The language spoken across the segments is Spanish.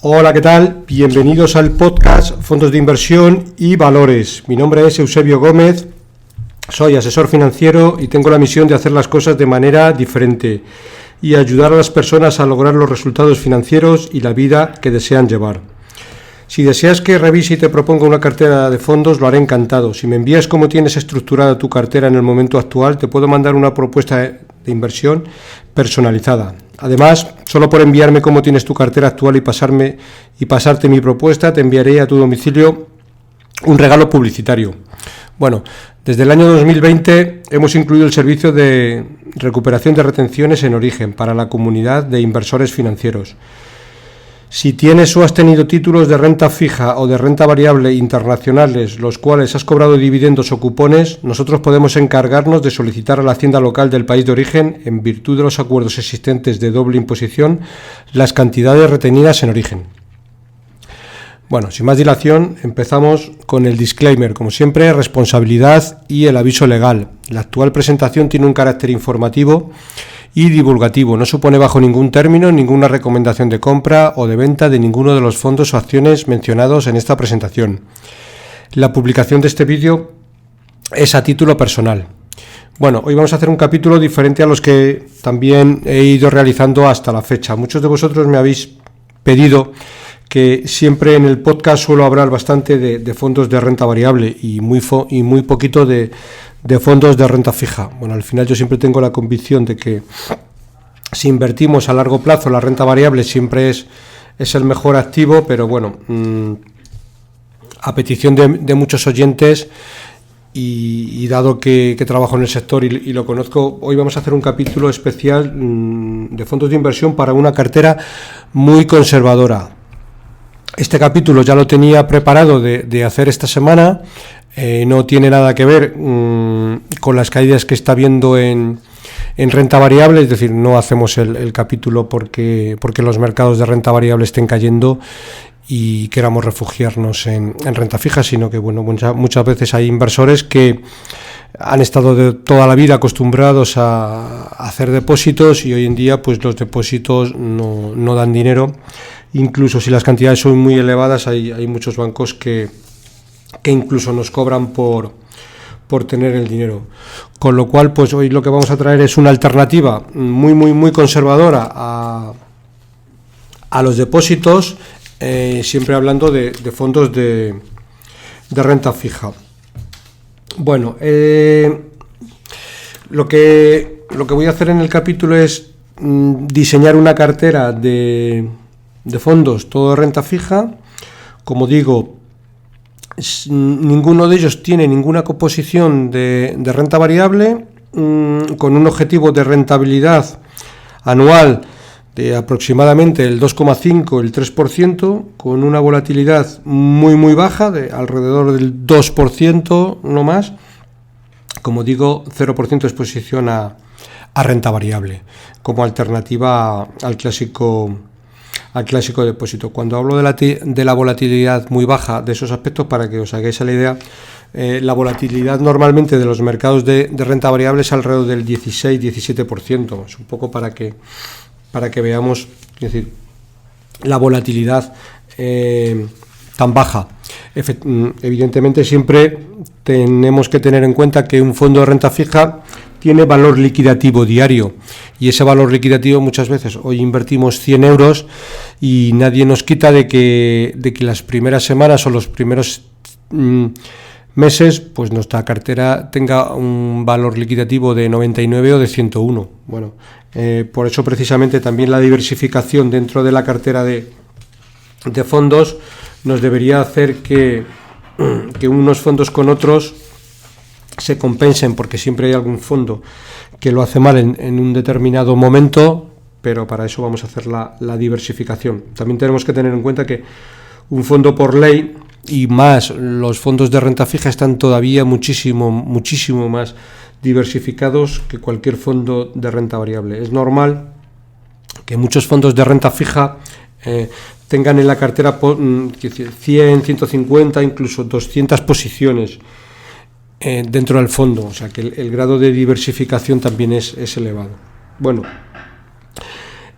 Hola, ¿qué tal? Bienvenidos al podcast Fondos de Inversión y Valores. Mi nombre es Eusebio Gómez, soy asesor financiero y tengo la misión de hacer las cosas de manera diferente y ayudar a las personas a lograr los resultados financieros y la vida que desean llevar. Si deseas que revise y te proponga una cartera de fondos, lo haré encantado. Si me envías cómo tienes estructurada tu cartera en el momento actual, te puedo mandar una propuesta de inversión personalizada. Además, solo por enviarme cómo tienes tu cartera actual y pasarte mi propuesta, te enviaré a tu domicilio un regalo publicitario. Bueno, desde el año 2020 hemos incluido el servicio de recuperación de retenciones en origen para la comunidad de inversores financieros. Si tienes o has tenido títulos de renta fija o de renta variable internacionales, los cuales has cobrado dividendos o cupones, nosotros podemos encargarnos de solicitar a la hacienda local del país de origen, en virtud de los acuerdos existentes de doble imposición, las cantidades retenidas en origen. Bueno, sin más dilación, empezamos con el disclaimer. Como siempre, responsabilidad y el aviso legal. La actual presentación tiene un carácter informativo y divulgativo. No supone bajo ningún término ninguna recomendación de compra o de venta de ninguno de los fondos o acciones mencionados en esta presentación. La publicación de este vídeo es a título personal. Bueno, hoy vamos a hacer un capítulo diferente a los que también he ido realizando hasta la fecha. Muchos de vosotros me habéis pedido que siempre en el podcast suelo hablar bastante de fondos de renta variable y muy poquito de fondos de renta fija. Bueno, al final yo siempre tengo la convicción de que si invertimos a largo plazo, la renta variable siempre es el mejor activo, pero bueno, a petición de muchos oyentes y dado que trabajo en el sector y lo conozco, hoy vamos a hacer un capítulo especial de fondos de inversión para una cartera muy conservadora. Este capítulo ya lo tenía preparado de hacer esta semana, no tiene nada que ver con las caídas que está habiendo en renta variable, es decir, no hacemos el capítulo porque los mercados de renta variable estén cayendo y queramos refugiarnos en renta fija, sino que bueno, muchas veces hay inversores que han estado de toda la vida acostumbrados a hacer depósitos y hoy en día pues los depósitos no dan dinero. Incluso si las cantidades son muy elevadas, hay muchos bancos que incluso nos cobran por tener el dinero. Con lo cual, pues hoy lo que vamos a traer es una alternativa muy conservadora a los depósitos, siempre hablando de fondos de renta fija. Bueno, lo que voy a hacer en el capítulo es diseñar una cartera de fondos todo de renta fija. Como digo, ninguno de ellos tiene ninguna composición de renta variable, con un objetivo de rentabilidad anual de aproximadamente el 2,5, el 3%, con una volatilidad muy baja, de alrededor del 2%, no más. Como digo, 0% de exposición a renta variable, como alternativa al clásico depósito. Cuando hablo de la volatilidad muy baja de esos aspectos, para que os hagáis a la idea, la volatilidad normalmente de los mercados de renta variable es alrededor del 16-17%. Es un poco para que veamos, es decir, la volatilidad tan baja. Evidentemente siempre tenemos que tener en cuenta que un fondo de renta fija tiene valor liquidativo diario, y ese valor liquidativo muchas veces, hoy invertimos 100 euros y nadie nos quita de que las primeras semanas o los primeros meses pues nuestra cartera tenga un valor liquidativo de 99 o de 101. Bueno, por eso precisamente también la diversificación dentro de la cartera de fondos nos debería hacer que unos fondos con otros se compensen, porque siempre hay algún fondo que lo hace mal en un determinado momento, pero para eso vamos a hacer la diversificación. También tenemos que tener en cuenta que un fondo por ley, y más los fondos de renta fija, están todavía muchísimo más diversificados que cualquier fondo de renta variable. Es normal que muchos fondos de renta fija tengan en la cartera 100, 150, incluso 200 posiciones dentro del fondo, o sea que el grado de diversificación también es elevado. Bueno,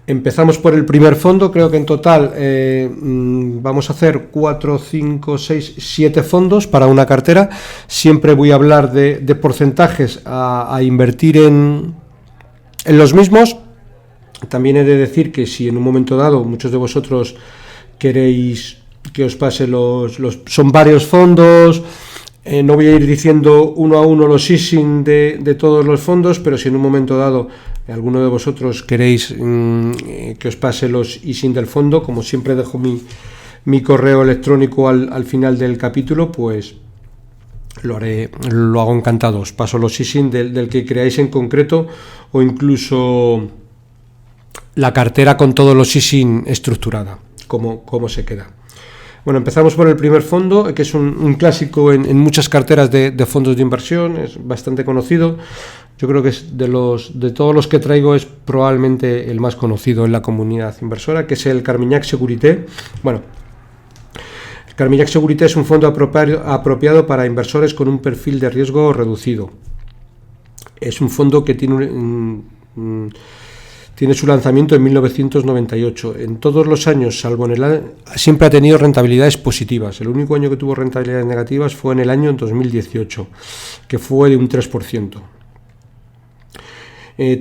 Empezamos por el primer fondo. Creo que en total vamos a hacer 4, 5, 6, 7 fondos para una cartera. Siempre voy a hablar de porcentajes a invertir en los mismos. También he de decir que si en un momento dado muchos de vosotros queréis que os pase son varios fondos, no voy a ir diciendo uno a uno los ISIN de todos los fondos, pero si en un momento dado alguno de vosotros queréis que os pase los ISIN del fondo, como siempre dejo mi correo electrónico al final del capítulo, pues lo hago encantado. Os paso los ISIN del que creáis en concreto, o incluso la cartera con todos los ISIN estructurada, cómo se queda. Bueno, empezamos por el primer fondo, que es un clásico en muchas carteras de fondos de inversión, es bastante conocido. Yo creo que es de todos los que traigo es probablemente el más conocido en la comunidad inversora, que es el Carmignac Seguridade. Bueno, el Carmignac Seguridade es un fondo apropiado para inversores con un perfil de riesgo reducido. Es un fondo que tiene su lanzamiento en 1998. En todos los años, salvo siempre ha tenido rentabilidades positivas. El único año que tuvo rentabilidades negativas fue en el año 2018, que fue de un 3%.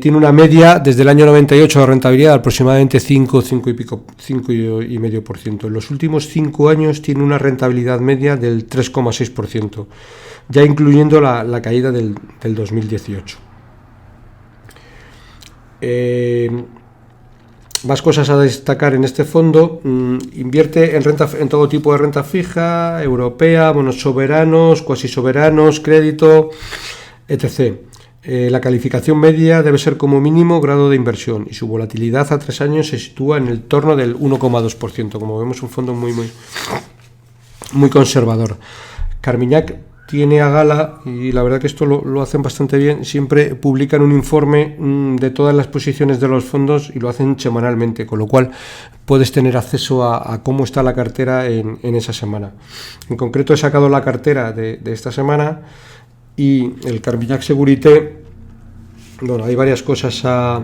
Tiene una media desde el año 98 de rentabilidad de aproximadamente 5,5%. En los últimos 5 años tiene una rentabilidad media del 3,6%, ya incluyendo la caída del 2018. Más cosas a destacar en este fondo. Invierte en todo tipo de renta fija, europea, bonos soberanos, cuasi soberanos, crédito, etc. La calificación media debe ser como mínimo grado de inversión y su volatilidad a 3 años se sitúa en el torno del 1,2%. Como vemos, un fondo muy conservador. Carmignac tiene a gala, y la verdad que esto lo hacen bastante bien, siempre publican un informe de todas las posiciones de los fondos y lo hacen semanalmente, con lo cual puedes tener acceso a cómo está la cartera en esa semana. En concreto he sacado la cartera de esta semana y el Carmignac Seguridade, bueno, hay varias cosas a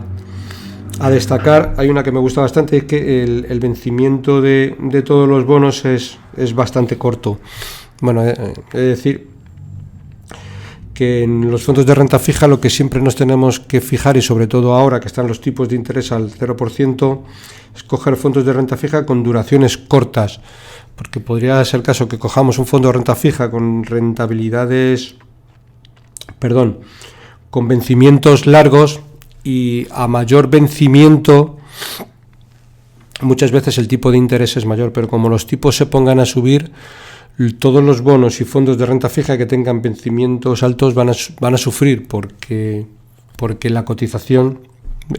destacar. Hay una que me gusta bastante, es que el vencimiento de todos los bonos es bastante corto. Bueno, es decir que en los fondos de renta fija lo que siempre nos tenemos que fijar, y sobre todo ahora que están los tipos de interés al 0%, es coger fondos de renta fija con duraciones cortas, porque podría ser el caso que cojamos un fondo de renta fija con con vencimientos largos, y a mayor vencimiento muchas veces el tipo de interés es mayor, pero como los tipos se pongan a subir, todos los bonos y fondos de renta fija que tengan vencimientos altos van a sufrir, porque la cotización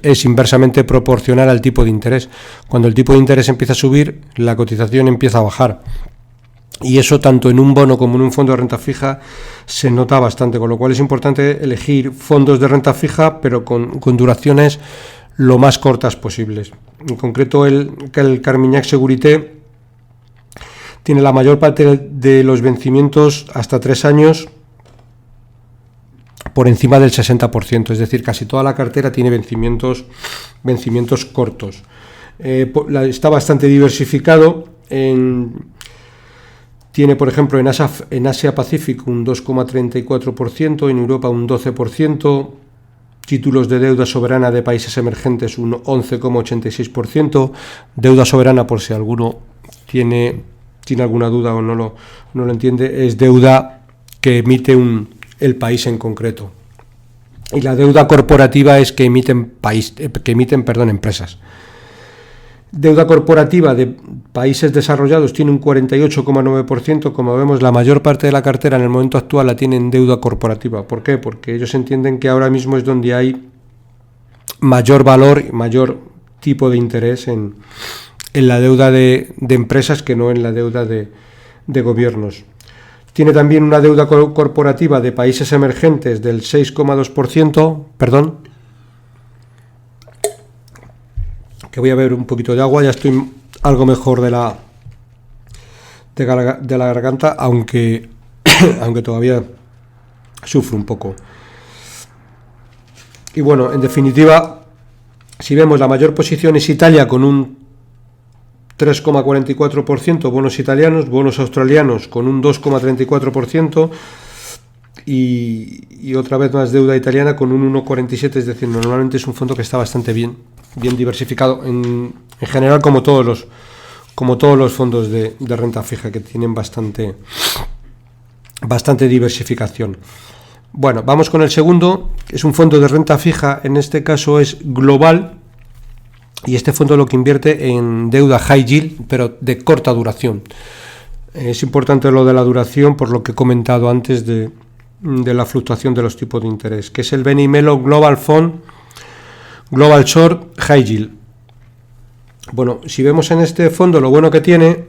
es inversamente proporcional al tipo de interés. Cuando el tipo de interés empieza a subir, la cotización empieza a bajar. Y eso tanto en un bono como en un fondo de renta fija se nota bastante, con lo cual es importante elegir fondos de renta fija, pero con duraciones lo más cortas posibles. En concreto, el Carmignac Seguridade tiene la mayor parte de los vencimientos hasta 3 años por encima del 60%, es decir, casi toda la cartera tiene vencimientos cortos. Está bastante diversificado. Tiene, por ejemplo, en Asia Pacífico un 2,34%, en Europa un 12%, títulos de deuda soberana de países emergentes un 11,86%, deuda soberana, por si alguno tiene alguna duda o no lo entiende, es deuda que emite el país en concreto. Y la deuda corporativa es que emiten empresas. Deuda corporativa de países desarrollados tiene un 48,9%. Como vemos, la mayor parte de la cartera en el momento actual la tienen deuda corporativa. ¿Por qué? Porque ellos entienden que ahora mismo es donde hay mayor valor y mayor tipo de interés en la deuda de empresas que no en la deuda de gobiernos. Tiene también una deuda corporativa de países emergentes del 6,2%, que voy a beber un poquito de agua, ya estoy algo mejor de la garganta, aunque todavía sufro un poco. Y bueno, en definitiva, Si vemos, la mayor posición es Italia con un 3,44%, bonos italianos, bonos australianos con un 2,34%, y otra vez más deuda italiana con un 1,47%, es decir, normalmente es un fondo que está bastante bien diversificado en general, como todos los fondos de renta fija, que tienen bastante diversificación. Bueno, vamos con el segundo, que es un fondo de renta fija, en este caso es global, y este fondo lo que invierte en deuda high yield, pero de corta duración. Es importante lo de la duración por lo que he comentado antes de la fluctuación de los tipos de interés, que es el Benny Mellon Global Fund Global Short High Yield. Bueno, si vemos en este fondo, lo bueno que tiene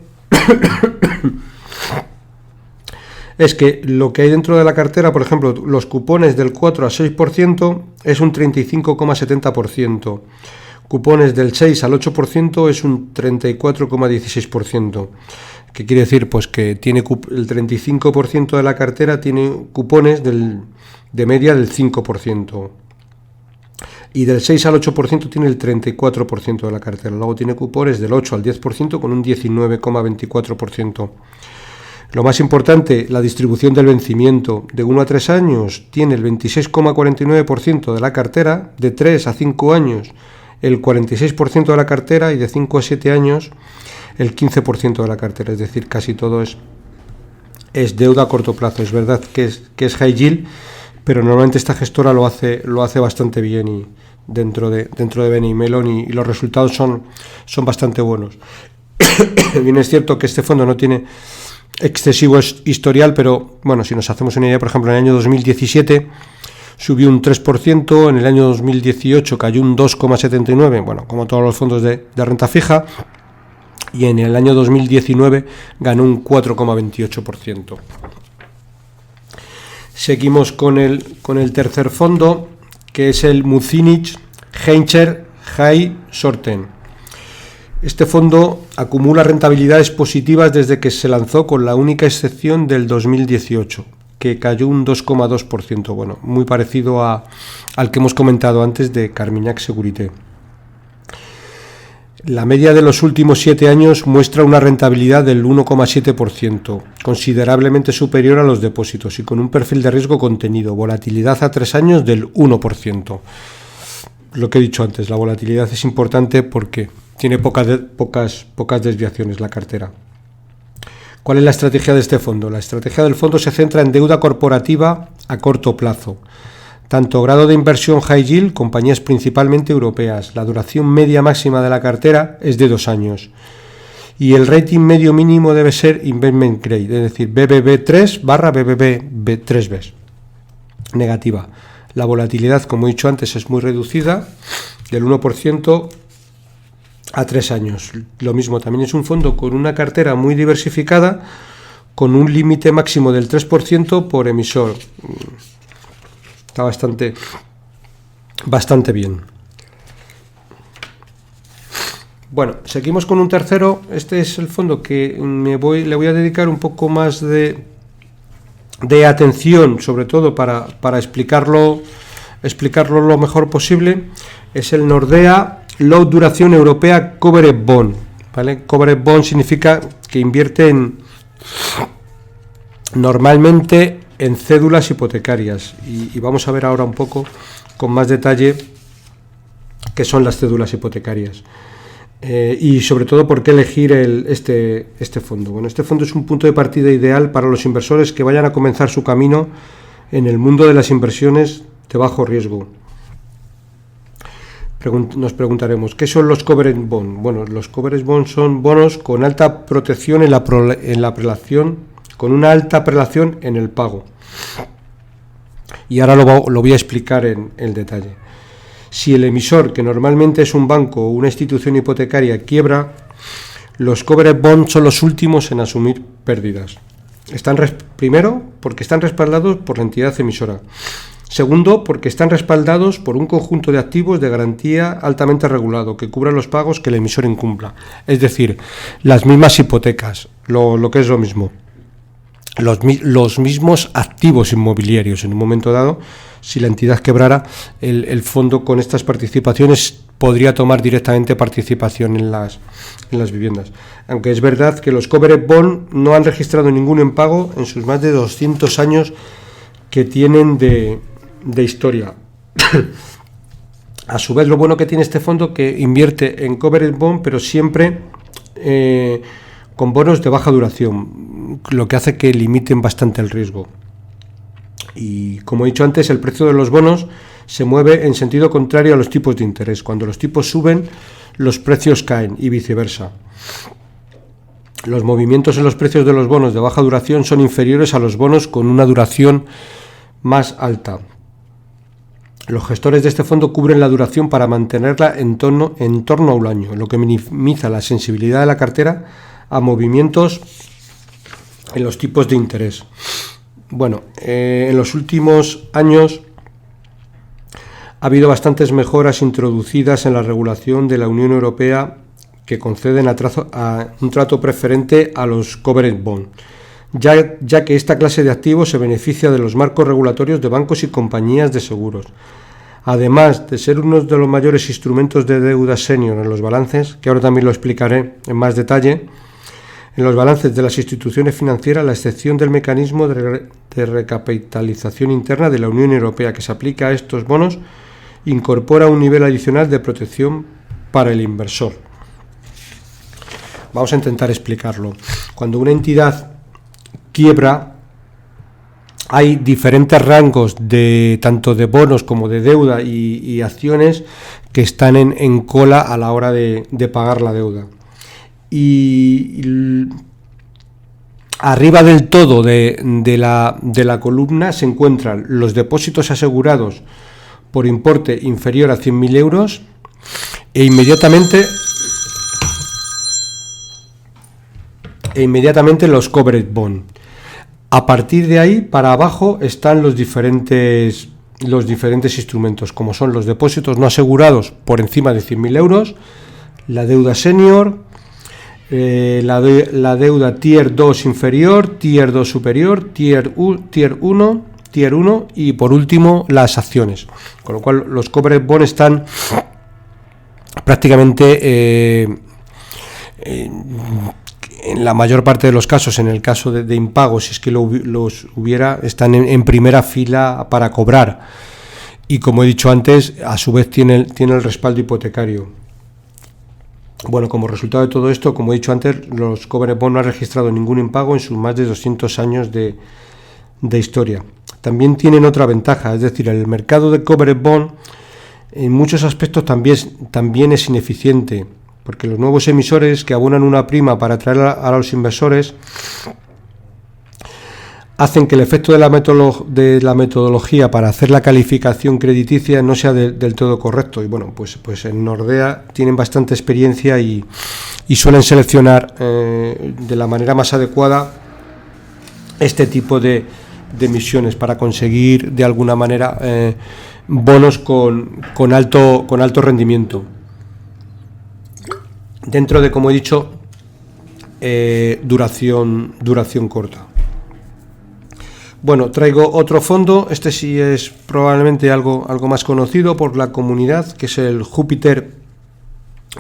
es que lo que hay dentro de la cartera, por ejemplo, los cupones del 4 a 6% es un 35,70%, cupones del 6 al 8% es un 34,16%. ¿Qué quiere decir? Pues que tiene el 35% de la cartera tiene cupones de media del 5%. Y del 6 al 8% tiene el 34% de la cartera. Luego tiene cupones del 8 al 10% con un 19,24%. Lo más importante, la distribución del vencimiento. De 1 a 3 años tiene el 26,49% de la cartera, de 3 a 5 años el 46% de la cartera y de 5 a 7 años el 15% de la cartera. Es decir, casi todo es deuda a corto plazo. Es verdad que es high yield, pero normalmente esta gestora lo hace bastante bien y dentro de Benny Mellon, y los resultados son bastante buenos. Bien, es cierto que este fondo no tiene excesivo historial, pero bueno, si nos hacemos una idea, por ejemplo, en el año 2017 subió un 3%, en el año 2018 cayó un 2,79%, bueno, como todos los fondos de renta fija, y en el año 2019 ganó un 4,28%. Seguimos con el tercer fondo, que es el Muzinich Heincher High Short-Term. Este fondo acumula rentabilidades positivas desde que se lanzó, con la única excepción del 2018, que cayó un 2,2%, bueno, muy parecido al que hemos comentado antes de Carmignac Securité. La media de los últimos 7 años muestra una rentabilidad del 1,7%, considerablemente superior a los depósitos y con un perfil de riesgo contenido, volatilidad a 3 años del 1%. Lo que he dicho antes, la volatilidad es importante porque tiene pocas desviaciones la cartera. ¿Cuál es la estrategia de este fondo? La estrategia del fondo se centra en deuda corporativa a corto plazo. Tanto grado de inversión high yield, compañías principalmente europeas. La duración media máxima de la cartera es de 2 años. Y el rating medio mínimo debe ser investment grade, es decir, BBB3/BBB3B. Negativa. La volatilidad, como he dicho antes, es muy reducida, del 1% a 3 años. Lo mismo, también es un fondo con una cartera muy diversificada, con un límite máximo del 3% por emisor. Está bastante bien. Bueno, seguimos con un tercero. Este es el fondo que le voy a dedicar un poco más de atención, sobre todo para explicarlo lo mejor posible. Es el Nordea Low Duración Europea Covered Bond, ¿vale? Covered Bond significa que invierte normalmente en cédulas hipotecarias, y vamos a ver ahora un poco con más detalle qué son las cédulas hipotecarias y sobre todo por qué elegir este fondo. Bueno, este fondo es un punto de partida ideal para los inversores que vayan a comenzar su camino en el mundo de las inversiones de bajo riesgo. Nos preguntaremos, ¿qué son los covered bond? Bueno, los covered bond son bonos con alta protección en la prelación, con una alta prelación en el pago. Y ahora lo voy a explicar en detalle. Si el emisor, que normalmente es un banco o una institución hipotecaria, quiebra, los covered bonds son los últimos en asumir pérdidas. Primero, porque están respaldados por la entidad emisora. Segundo, porque están respaldados por un conjunto de activos de garantía altamente regulado que cubran los pagos que el emisor incumpla. Es decir, las mismas hipotecas, lo que es lo mismo. Los mismos activos inmobiliarios. En un momento dado, si la entidad quebrara, el fondo con estas participaciones podría tomar directamente participación en las viviendas. Aunque es verdad que los covered bond no han registrado ningún impago en sus más de 200 años que tienen de historia. A su vez, lo bueno que tiene este fondo que invierte en covered bond, pero siempre con bonos de baja duración, lo que hace que limiten bastante el riesgo. Y como he dicho antes, el precio de los bonos se mueve en sentido contrario a los tipos de interés. Cuando los tipos suben, los precios caen y viceversa. Los movimientos en los precios de los bonos de baja duración son inferiores a los bonos con una duración más alta. Los gestores de este fondo cubren la duración para mantenerla en torno a un año, lo que minimiza la sensibilidad de la cartera a movimientos en los tipos de interés. Bueno, en los últimos años ha habido bastantes mejoras introducidas en la regulación de la Unión Europea que conceden a un trato preferente a los covered bond, ya que esta clase de activos se beneficia de los marcos regulatorios de bancos y compañías de seguros. Además de ser uno de los mayores instrumentos de deuda senior en los balances, que ahora también lo explicaré en más detalle, en los balances de las instituciones financieras, la excepción del mecanismo de recapitalización interna de la Unión Europea que se aplica a estos bonos incorpora un nivel adicional de protección para el inversor. Vamos a intentar explicarlo. Cuando una entidad quiebra, hay diferentes rangos de tanto de bonos como de deuda y acciones que están en cola a la hora de pagar la deuda. Y arriba del todo de la columna se encuentran los depósitos asegurados por importe inferior a 100.000 euros e inmediatamente los covered bond. A partir de ahí para abajo están los diferentes instrumentos, como son los depósitos no asegurados por encima de 100.000 euros, la deuda senior, la deuda Tier 2 inferior, Tier 2 superior, Tier 1 y por último las acciones. Con lo cual los covered bond están prácticamente en la mayor parte de los casos, en el caso de impagos, si es que los hubiera, están en primera fila para cobrar. Y como he dicho antes, a su vez tiene el respaldo hipotecario. Bueno, como resultado de todo esto, como he dicho antes, los covered bond no han registrado ningún impago en sus más de 200 años de historia. También tienen otra ventaja, es decir, el mercado de covered bond en muchos aspectos también es ineficiente, porque los nuevos emisores que abonan una prima para atraer a los inversores hacen que el efecto de la metodología para hacer la calificación crediticia no sea del todo correcto. Y bueno, pues en Nordea tienen bastante experiencia y suelen seleccionar de la manera más adecuada este tipo de emisiones para conseguir de alguna manera bonos con alto rendimiento. Dentro de, como he dicho, duración corta. Bueno, traigo otro fondo, este sí es probablemente algo más conocido por la comunidad, que es el Jupiter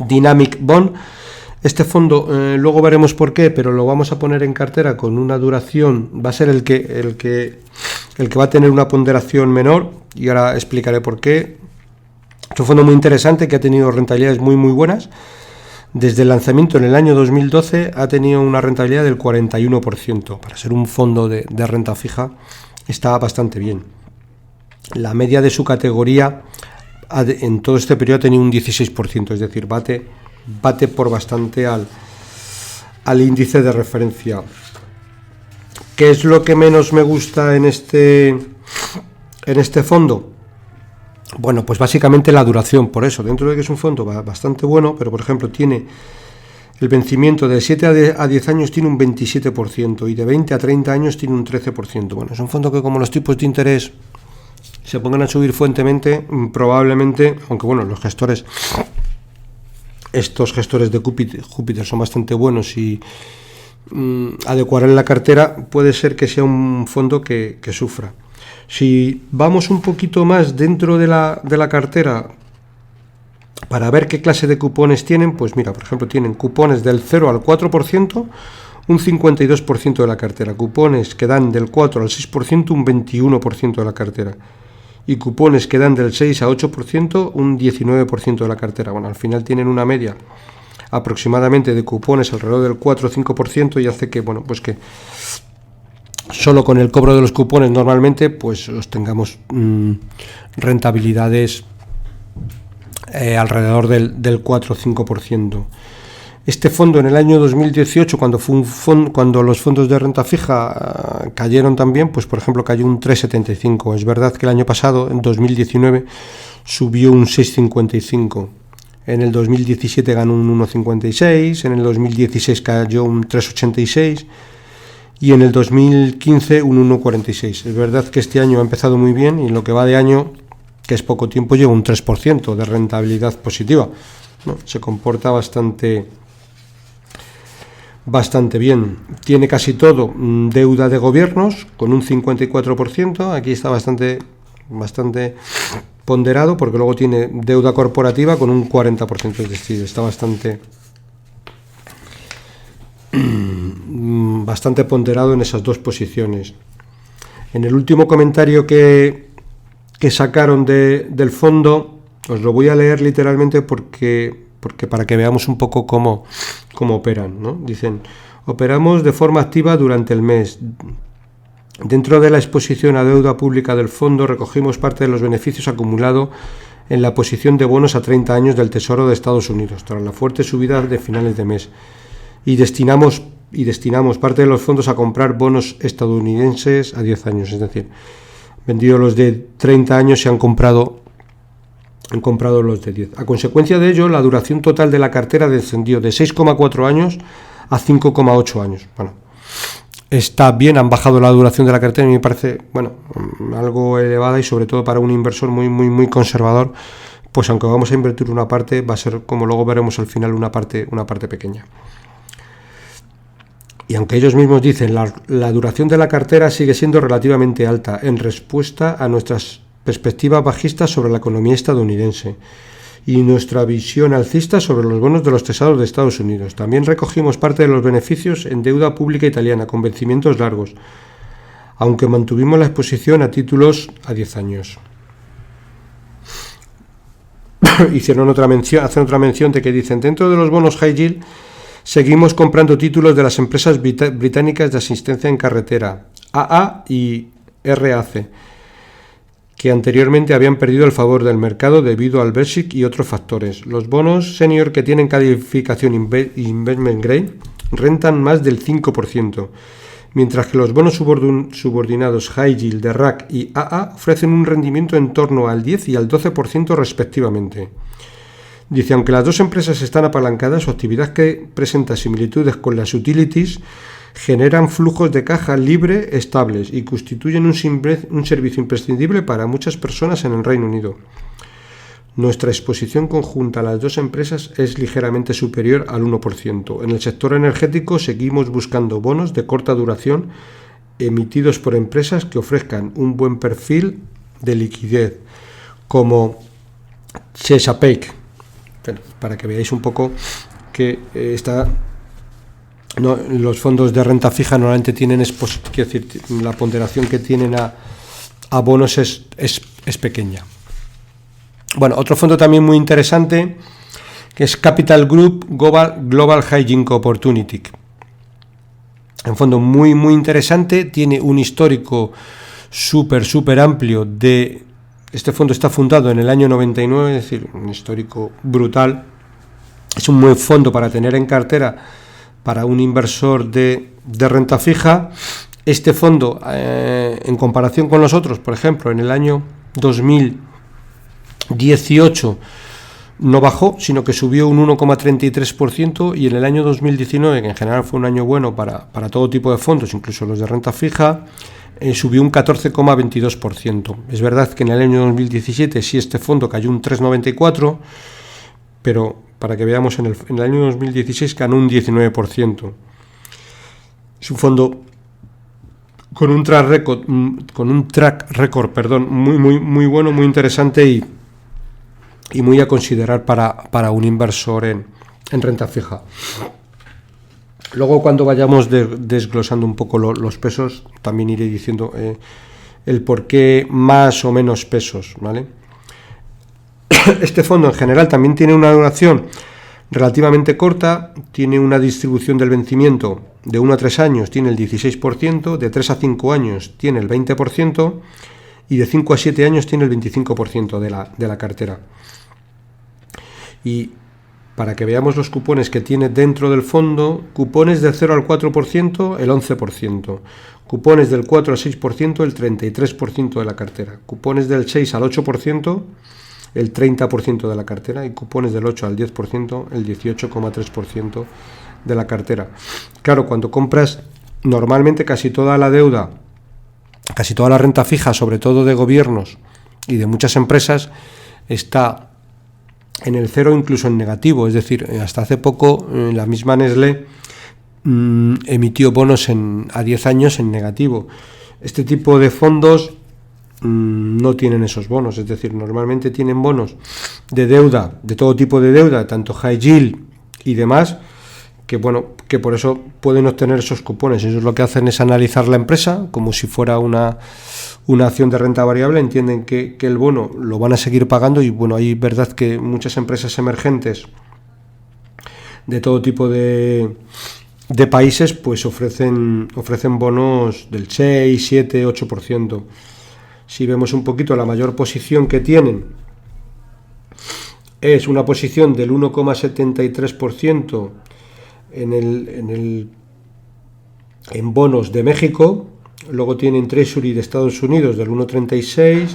Dynamic Bond. Este fondo, luego veremos por qué, pero lo vamos a poner en cartera con una duración, va a ser el que va a tener una ponderación menor, y ahora explicaré por qué. Es un fondo muy interesante que ha tenido rentabilidades muy buenas. Desde el lanzamiento en el año 2012 ha tenido una rentabilidad del 41%. Para ser un fondo de renta fija está bastante bien. La media de su categoría en todo este periodo ha tenido un 16%, es decir, bate por bastante al índice de referencia. ¿Qué es lo que menos me gusta en este fondo? Bueno, pues básicamente la duración. Por eso, dentro de que es un fondo bastante bueno, pero por ejemplo tiene el vencimiento de 7 a 10 años tiene un 27% y de 20 a 30 años tiene un 13%. Bueno, es un fondo que como los tipos de interés se pongan a subir fuertemente, probablemente, aunque bueno, estos gestores de Júpiter son bastante buenos y adecuarán la cartera, puede ser que sea un fondo que sufra. Si vamos un poquito más dentro de la cartera, Para ver qué clase de cupones tienen, pues mira, por ejemplo, tienen cupones del 0 al 4%, un 52% de la cartera. Cupones que dan del 4 al 6%, un 21% de la cartera. Y cupones que dan del 6 a 8%, un 19% de la cartera. Bueno, al final tienen una media aproximadamente de cupones alrededor del 4 o 5% y hace que, bueno, pues que solo con el cobro de los cupones normalmente pues tengamos rentabilidades alrededor del 4 o 5%. Este fondo en el año 2018, cuando los fondos de renta fija cayeron también, pues por ejemplo cayó un 3,75. Es verdad que el año pasado, en 2019, subió un 6,55. En el 2017 ganó un 1,56, en el 2016 cayó un 3,86 y en el 2015 un 1,46. Es verdad que este año ha empezado muy bien y en lo que va de año, que es poco tiempo, lleva un 3% de rentabilidad positiva, ¿no? Se comporta bastante bien. Tiene casi todo deuda de gobiernos con un 54%. Aquí está bastante ponderado, porque luego tiene deuda corporativa con un 40%, es decir, está bastante ponderado en esas dos posiciones. En el último comentario que sacaron del fondo, os lo voy a leer literalmente porque para que veamos un poco cómo operan, ¿no? Dicen: operamos de forma activa durante el mes. Dentro de la exposición a deuda pública del fondo recogimos parte de los beneficios acumulados en la posición de bonos a 30 años del Tesoro de Estados Unidos, tras la fuerte subida de finales de mes, y destinamos parte de los fondos a comprar bonos estadounidenses a 10 años, es decir, vendido los de 30 años y han comprado los de 10. A consecuencia de ello, la duración total de la cartera descendió de 6,4 años a 5,8 años. Bueno, está bien, han bajado la duración de la cartera y me parece, bueno, algo elevada, y sobre todo para un inversor muy conservador, pues aunque vamos a invertir una parte, va a ser, como luego veremos al final, una parte pequeña. Y aunque ellos mismos dicen la duración de la cartera sigue siendo relativamente alta en respuesta a nuestras perspectivas bajistas sobre la economía estadounidense y nuestra visión alcista sobre los bonos de los tesoros de Estados Unidos. También recogimos parte de los beneficios en deuda pública italiana con vencimientos largos, aunque mantuvimos la exposición a títulos a 10 años. Hacen otra mención de que dicen: dentro de los bonos high yield seguimos comprando títulos de las empresas británicas de asistencia en carretera, AA y RAC, que anteriormente habían perdido el favor del mercado debido al Brexit y otros factores. Los bonos senior que tienen calificación investment grade rentan más del 5%, mientras que los bonos subordinados high yield de RAC y AA ofrecen un rendimiento en torno al 10 y al 12% respectivamente. Dice: aunque las dos empresas están apalancadas, su actividad, que presenta similitudes con las utilities, generan flujos de caja libre estables y constituyen un servicio imprescindible para muchas personas en el Reino Unido. Nuestra exposición conjunta a las dos empresas es ligeramente superior al 1%. En el sector energético seguimos buscando bonos de corta duración emitidos por empresas que ofrezcan un buen perfil de liquidez, como Chesapeake. Bueno, para que veáis un poco que los fondos de renta fija normalmente tienen, quiero decir, la ponderación que tienen a bonos es pequeña. Bueno, otro fondo también muy interesante, que es Capital Group Global High Yield Opportunity. Un fondo muy interesante, tiene un histórico súper amplio de... Este fondo está fundado en el año 99, es decir, un histórico brutal. Es un buen fondo para tener en cartera para un inversor de renta fija. Este fondo, en comparación con los otros, por ejemplo, en el año 2018 no bajó, sino que subió un 1,33%, y en el año 2019, que en general fue un año bueno para todo tipo de fondos, incluso los de renta fija, subió un 14,22%. Es verdad que en el año 2017 sí este fondo cayó un 3,94%, pero para que veamos, en el año 2016 ganó un 19%. Es un fondo con un track record muy bueno, muy interesante, y muy a considerar para un inversor en renta fija. Luego, cuando vayamos desglosando un poco los pesos, también iré diciendo el por qué más o menos pesos, ¿vale? Este fondo en general también tiene una duración relativamente corta, tiene una distribución del vencimiento de 1 a 3 años, tiene el 16%, de 3 a 5 años tiene el 20% y de 5 a 7 años tiene el 25% de la cartera. Y para que veamos los cupones que tiene dentro del fondo, cupones del 0 al 4%, el 11%, cupones del 4 al 6%, el 33% de la cartera, cupones del 6 al 8%, el 30% de la cartera, y cupones del 8 al 10%, el 18,3% de la cartera. Claro, cuando compras normalmente casi toda la deuda, casi toda la renta fija, sobre todo de gobiernos y de muchas empresas, está en el cero, incluso en negativo. Es decir, hasta hace poco la misma Nestlé emitió bonos a 10 años en negativo. Este tipo de fondos no tienen esos bonos, es decir, normalmente tienen bonos de deuda, de todo tipo de deuda, tanto high yield y demás, que por eso pueden obtener esos cupones. Ellos lo que hacen es analizar la empresa como si fuera una acción de renta variable, entienden que el bono lo van a seguir pagando, y hay verdad que muchas empresas emergentes de todo tipo de países pues ofrecen bonos del 6, 7, 8%. Si vemos un poquito, la mayor posición que tienen es una posición del 1,73% en bonos de México. Luego tienen Treasury de Estados Unidos del 1,36%,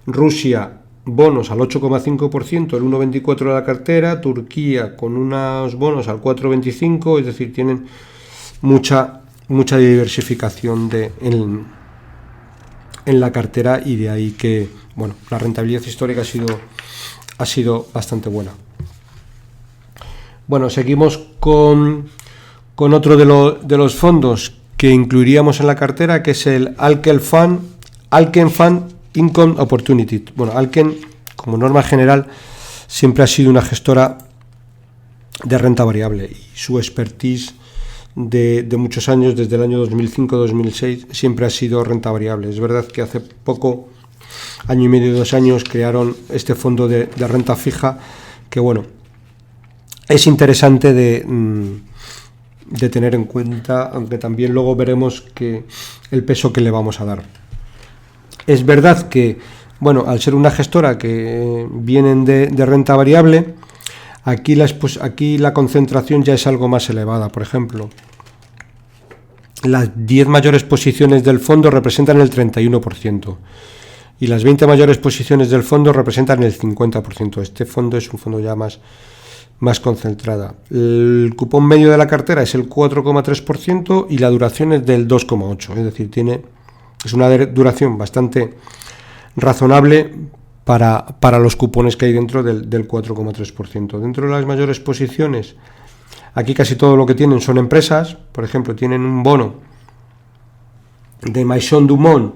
Rusia bonos al 8,5%, el 1,24% de la cartera, Turquía con unos bonos al 4,25%, es decir, tienen mucha diversificación en la cartera, y de ahí que la rentabilidad histórica ha sido bastante buena. Seguimos con otro de los fondos que incluiríamos en la cartera, que es el Allken Fund Income Opportunity. Allken, como norma general, siempre ha sido una gestora de renta variable, y su expertise de muchos años, desde el año 2005-2006, siempre ha sido renta variable. Es verdad que hace poco, año y medio, 2 años, crearon este fondo de renta fija, que es interesante de tener en cuenta, aunque también luego veremos que el peso que le vamos a dar. Es verdad que, al ser una gestora que vienen de renta variable, aquí la concentración ya es algo más elevada. Por ejemplo, las 10 mayores posiciones del fondo representan el 31%, y las 20 mayores posiciones del fondo representan el 50%. Este fondo es un fondo ya más concentrada. El cupón medio de la cartera es el 4,3% y la duración es del 2,8%, es decir, es una duración bastante razonable para los cupones que hay dentro del 4,3%. Dentro de las mayores posiciones, aquí casi todo lo que tienen son empresas. Por ejemplo, tienen un bono de Maison Dumont,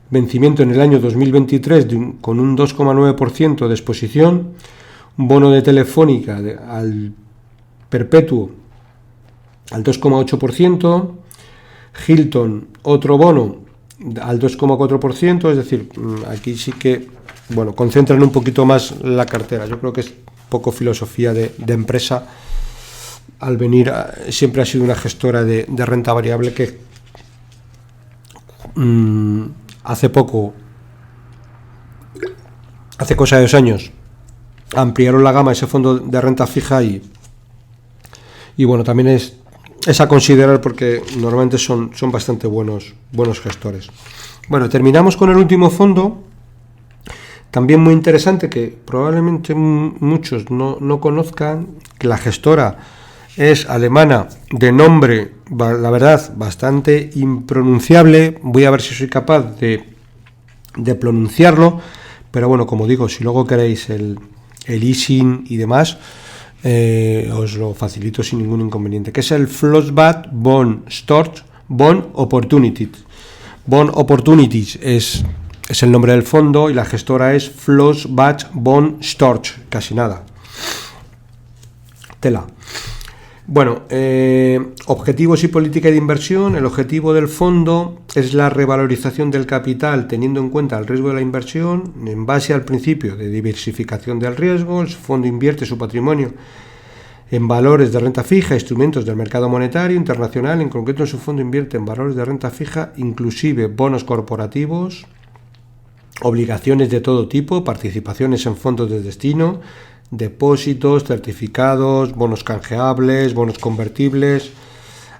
vencimiento en el año 2023, con un 2,9% de exposición, un bono de Telefónica al perpetuo al 2,8%, Hilton otro bono al 2,4%, es decir, aquí sí que concentran un poquito más la cartera. Yo creo que es poco filosofía de empresa. Al venir, siempre ha sido una gestora de renta variable que hace cosa de 2 años, ampliaron la gama ese fondo de renta fija, y también es a considerar, porque normalmente son bastante buenos gestores. Terminamos con el último fondo, también muy interesante, que probablemente muchos no conozcan, que la gestora es alemana, de nombre, la verdad, bastante impronunciable. Voy a ver si soy capaz de pronunciarlo, pero como digo, si luego queréis el ISIN y demás, os lo facilito sin ningún inconveniente, que es el Flossbad Bond Storch Bond Opportunities. Bond Opportunities es es el nombre del fondo y la gestora es Flossbach von Storch, casi nada. Tela. Bueno, objetivos y política de inversión. El objetivo del fondo es la revalorización del capital teniendo en cuenta el riesgo de la inversión en base al principio de diversificación del riesgo. El fondo invierte su patrimonio en valores de renta fija, instrumentos del mercado monetario internacional. En concreto, su fondo invierte en valores de renta fija, inclusive bonos corporativos, obligaciones de todo tipo, participaciones en fondos de destino, depósitos, certificados, bonos canjeables, bonos convertibles,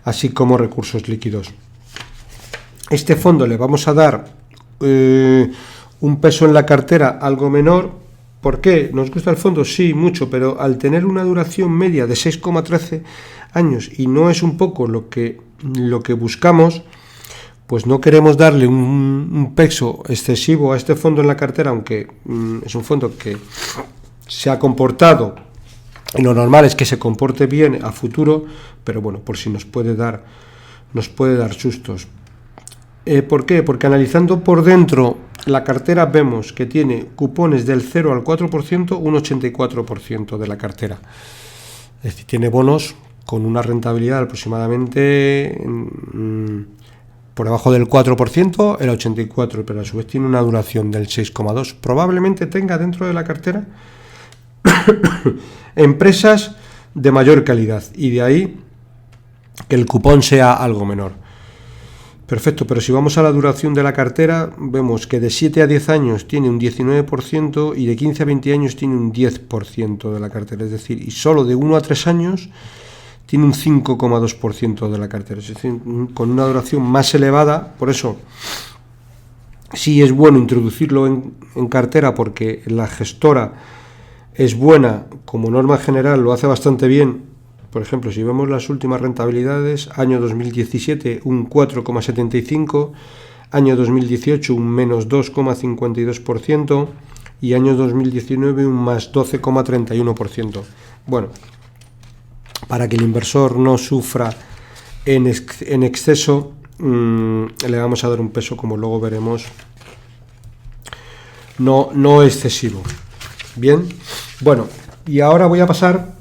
así como recursos líquidos. Este fondo le vamos a dar un peso en la cartera algo menor. ¿Por qué? ¿Nos gusta el fondo? Sí, mucho, pero al tener una duración media de 6,13 años y no es un poco lo que buscamos, pues no queremos darle un peso excesivo a este fondo en la cartera, aunque es un fondo que se ha comportado, y lo normal es que se comporte bien a futuro, pero bueno, por si nos puede dar sustos. ¿Por qué? Porque analizando por dentro la cartera vemos que tiene cupones del 0 al 4%, un 84% de la cartera. Es decir, tiene bonos con una rentabilidad aproximadamente por debajo del 4%, el 84%, pero a su vez tiene una duración del 6,2%. Probablemente tenga dentro de la cartera empresas de mayor calidad y de ahí que el cupón sea algo menor. Perfecto, pero si vamos a la duración de la cartera, vemos que de 7 a 10 años tiene un 19% y de 15 a 20 años tiene un 10% de la cartera. Es decir, y solo de 1 a 3 años tiene un 5,2% de la cartera. Es decir, con una duración más elevada. Por eso sí es bueno introducirlo en cartera, porque la gestora es buena, como norma general lo hace bastante bien. Por ejemplo, si vemos las últimas rentabilidades, año 2017 un 4,75%, año 2018 un menos 2,52% y año 2019 un más 12,31%. Bueno, para que el inversor no sufra en exceso, le vamos a dar un peso, como luego veremos, no excesivo. Bien, bueno, y ahora voy a pasar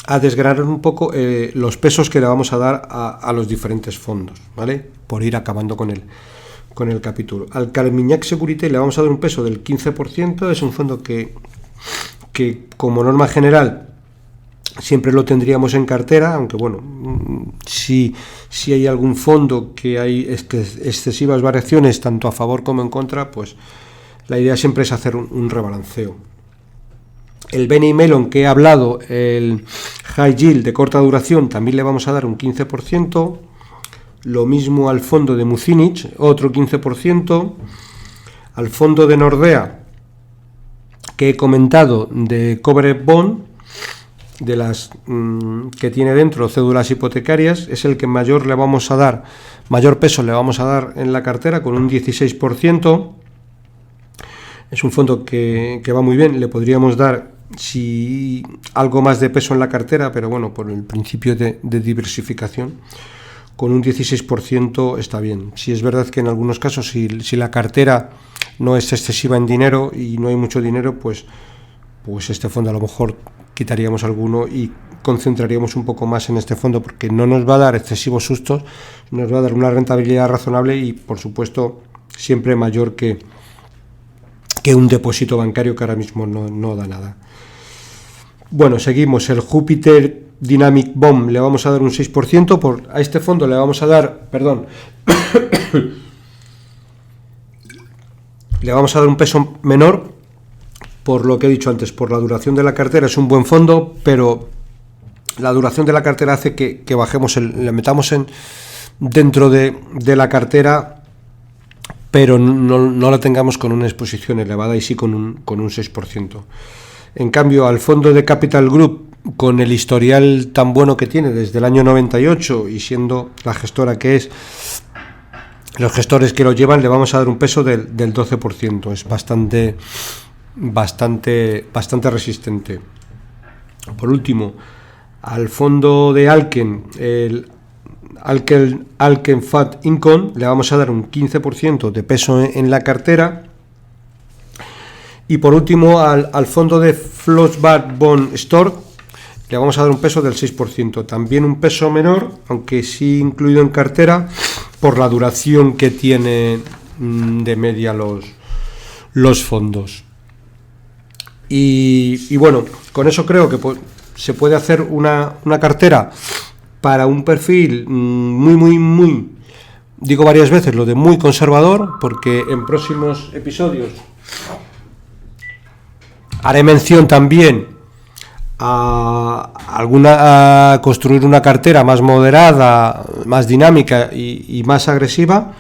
a desgranar un poco los pesos que le vamos a dar a los diferentes fondos, ¿vale? Por ir acabando con el capítulo. Al Carmignac Securité le vamos a dar un peso del 15%, es un fondo que como norma general siempre lo tendríamos en cartera, aunque bueno, si hay algún fondo que hay excesivas variaciones tanto a favor como en contra, pues la idea siempre es hacer un rebalanceo. El Benny Mellon que he hablado, el High Yield de corta duración, también le vamos a dar un 15%. Lo mismo al fondo de Muzinich, otro 15%. Al fondo de Nordea, que he comentado, de Covered Bond, de las que tiene dentro cédulas hipotecarias, es el que mayor peso le vamos a dar en la cartera, con un 16%. Es un fondo que va muy bien, le podríamos dar algo más de peso en la cartera, pero bueno, por el principio de diversificación, con un 16% está bien. Si es verdad que en algunos casos, si la cartera no es excesiva en dinero y no hay mucho dinero, pues este fondo a lo mejor quitaríamos alguno y concentraríamos un poco más en este fondo, porque no nos va a dar excesivos sustos, nos va a dar una rentabilidad razonable y, por supuesto, siempre mayor que un depósito bancario, que ahora mismo no da nada. Bueno, seguimos. El Jupiter Dynamic Bond le vamos a dar un 6%. A este fondo le vamos a dar, le vamos a dar un peso menor, por lo que he dicho antes, por la duración de la cartera. Es un buen fondo, pero la duración de la cartera hace que bajemos, le metamos dentro de la cartera, pero no la tengamos con una exposición elevada, y sí con un 6%. En cambio, al fondo de Capital Group, con el historial tan bueno que tiene desde el año 98 y siendo la gestora que es, los gestores que lo llevan, le vamos a dar un peso del 12%. Es bastante resistente. Por último, al fondo de Alken, el Allkem Fund Income, le vamos a dar un 15% de peso en la cartera. Y por último, al fondo de Flossbach Bond Store le vamos a dar un peso del 6%, también un peso menor, aunque sí incluido en cartera, por la duración que tiene de media los fondos. Y bueno, con eso creo que se puede hacer una cartera para un perfil muy, digo varias veces lo de muy conservador, porque en próximos episodios haré mención también a construir una cartera más moderada, más dinámica y más agresiva,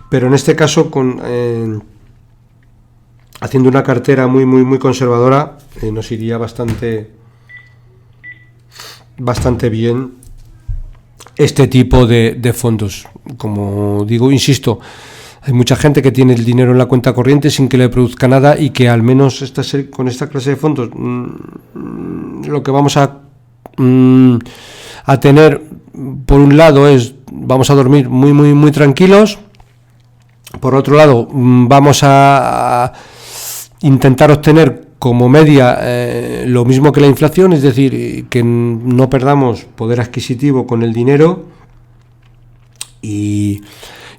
pero en este caso haciendo una cartera muy conservadora nos iría bastante bien este tipo de fondos. Como digo, insisto, hay mucha gente que tiene el dinero en la cuenta corriente sin que le produzca nada, y que al menos con esta clase de fondos lo que vamos a tener, por un lado, vamos a dormir muy tranquilos. Por otro lado, vamos a intentar obtener como media lo mismo que la inflación, es decir, que no perdamos poder adquisitivo con el dinero. Y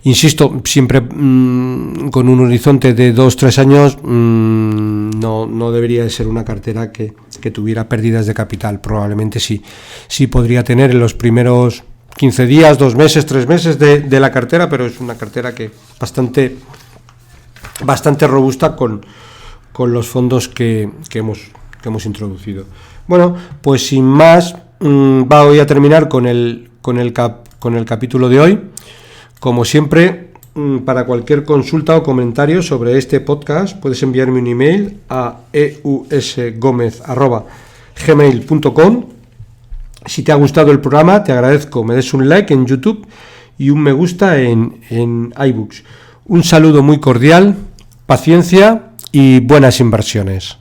insisto, siempre con un horizonte de 2-3 años. No debería de ser una cartera que tuviera pérdidas de capital. Probablemente sí podría tener en los primeros 15 días, 2 meses, 3 meses de la cartera, pero es una cartera que bastante robusta con los fondos que hemos introducido. Bueno, pues sin más, voy a terminar con el capítulo de hoy. Como siempre, para cualquier consulta o comentario sobre este podcast, puedes enviarme un email a eusgomez@gmail.com. Si te ha gustado el programa, te agradezco me des un like en YouTube y un me gusta en iBooks. Un saludo muy cordial, paciencia y buenas inversiones.